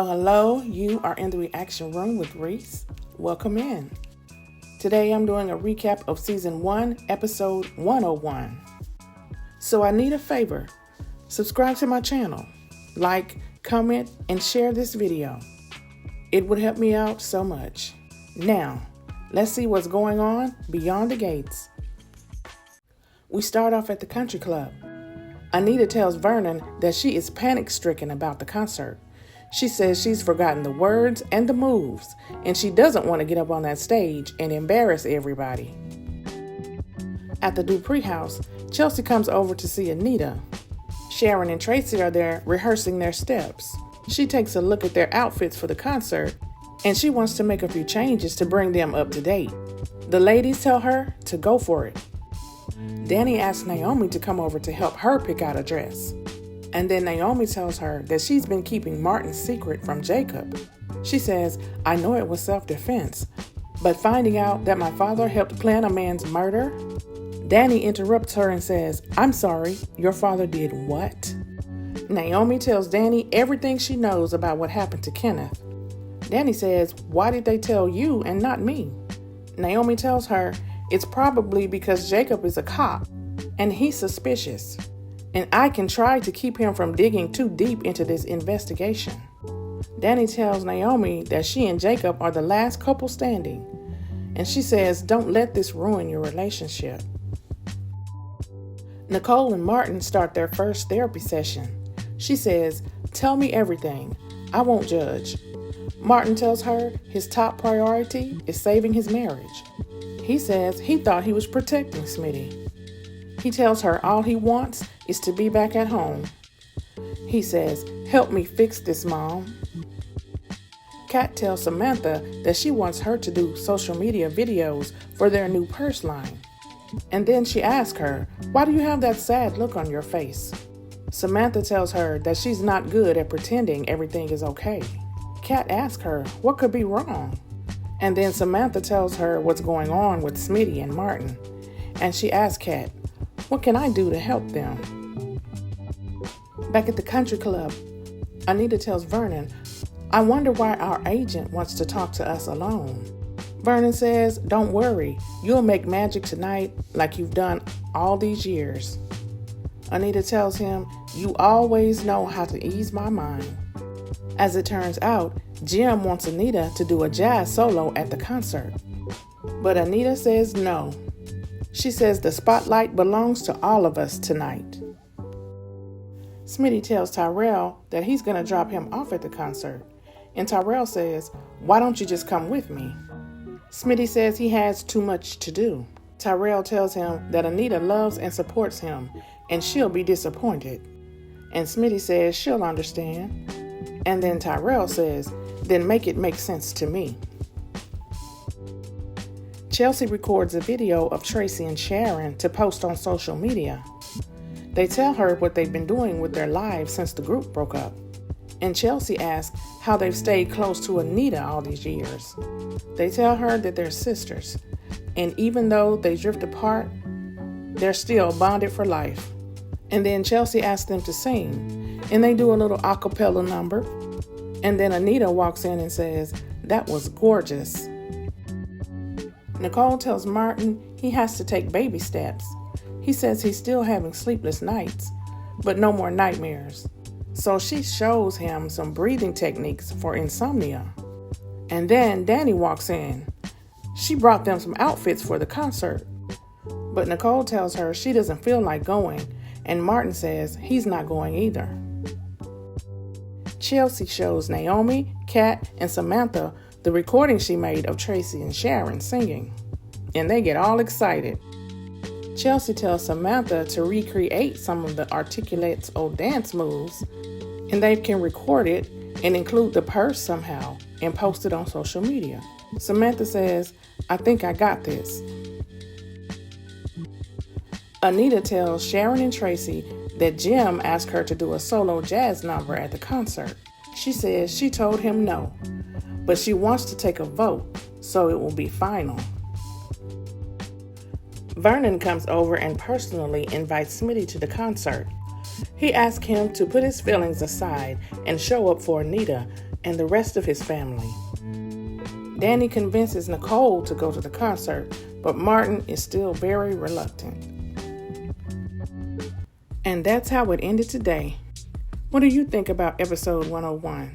Hello, hello. You are in the reaction room with Rese. Welcome in. Today I'm doing a recap of Season 1, Episode 101. So I need a favor. Subscribe to my channel. Like, comment, and share this video. It would help me out so much. Now, let's see what's going on beyond the gates. We start off at the country club. Anita tells Vernon that she is panic-stricken about the concert. She says she's forgotten the words and the moves, and she doesn't want to get up on that stage and embarrass everybody. At the Dupree house, Chelsea comes over to see Anita. Sharon and Tracy are there rehearsing their steps. She takes a look at their outfits for the concert, and she wants to make a few changes to bring them up to date. The ladies tell her to go for it. Danny asks Naomi to come over to help her pick out a dress. And then Naomi tells her that she's been keeping Martin's secret from Jacob. She says, "I know it was self-defense, but finding out that my father helped plan a man's murder?" Danny interrupts her and says, "I'm sorry, your father did what?" Naomi tells Danny everything she knows about what happened to Kenneth. Danny says, "Why did they tell you and not me?" Naomi tells her it's probably because Jacob is a cop and he's suspicious, and I can try to keep him from digging too deep into this investigation. Danny tells Naomi that she and Jacob are the last couple standing, and she says, "Don't let this ruin your relationship." Nicole and Martin start their first therapy session. She says, "Tell me everything. I won't judge." Martin tells her his top priority is saving his marriage. He says he thought he was protecting Smitty. He tells her all he wants is to be back at home. He says, "Help me fix this, Mom." Kat tells Samantha that she wants her to do social media videos for their new purse line. And then she asks her, "Why do you have that sad look on your face?" Samantha tells her that she's not good at pretending everything is okay. Kat asks her, what could be wrong? And then Samantha tells her what's going on with Smitty and Martin. And she asks Kat, "What can I do to help them?" Back at the country club, Anita tells Vernon, "I wonder why our agent wants to talk to us alone." Vernon says, "Don't worry, you'll make magic tonight like you've done all these years." Anita tells him, "You always know how to ease my mind." As it turns out, Jim wants Anita to do a jazz solo at the concert. But Anita says no. She says the spotlight belongs to all of us tonight. Smitty tells Tyrell that he's going to drop him off at the concert. And Tyrell says, "Why don't you just come with me?" Smitty says he has too much to do. Tyrell tells him that Anita loves and supports him, and she'll be disappointed. And Smitty says she'll understand. And then Tyrell says, "Then make it make sense to me." Chelsea records a video of Tracy and Sharon to post on social media. They tell her what they've been doing with their lives since the group broke up. And Chelsea asks how they've stayed close to Anita all these years. They tell her that they're sisters, and even though they drift apart, they're still bonded for life. And then Chelsea asks them to sing, and they do a little a cappella number. And then Anita walks in and says, "That was gorgeous." Nicole tells Martin he has to take baby steps. He says he's still having sleepless nights, but no more nightmares. So she shows him some breathing techniques for insomnia. And then Danny walks in. She brought them some outfits for the concert. But Nicole tells her she doesn't feel like going, and Martin says he's not going either. Chelsea shows Naomi, Kat, and Samantha the recording she made of Tracy and Sharon singing, and they get all excited. Chelsea tells Samantha to recreate some of the Articulate's old dance moves, and they can record it and include the purse somehow and post it on social media. Samantha says, "I think I got this." Anita tells Sharon and Tracy that Jim asked her to do a solo jazz number at the concert. She says she told him no, but she wants to take a vote, so it will be final. Vernon comes over and personally invites Smitty to the concert. He asks him to put his feelings aside and show up for Anita and the rest of his family. Danny convinces Nicole to go to the concert, but Martin is still very reluctant. And that's how it ended today. What do you think about episode 101?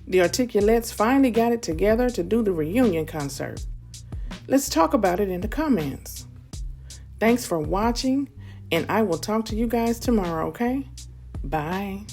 The Articulettes finally got it together to do the reunion concert. Let's talk about it in the comments. Thanks for watching, and I will talk to you guys tomorrow, okay? Bye.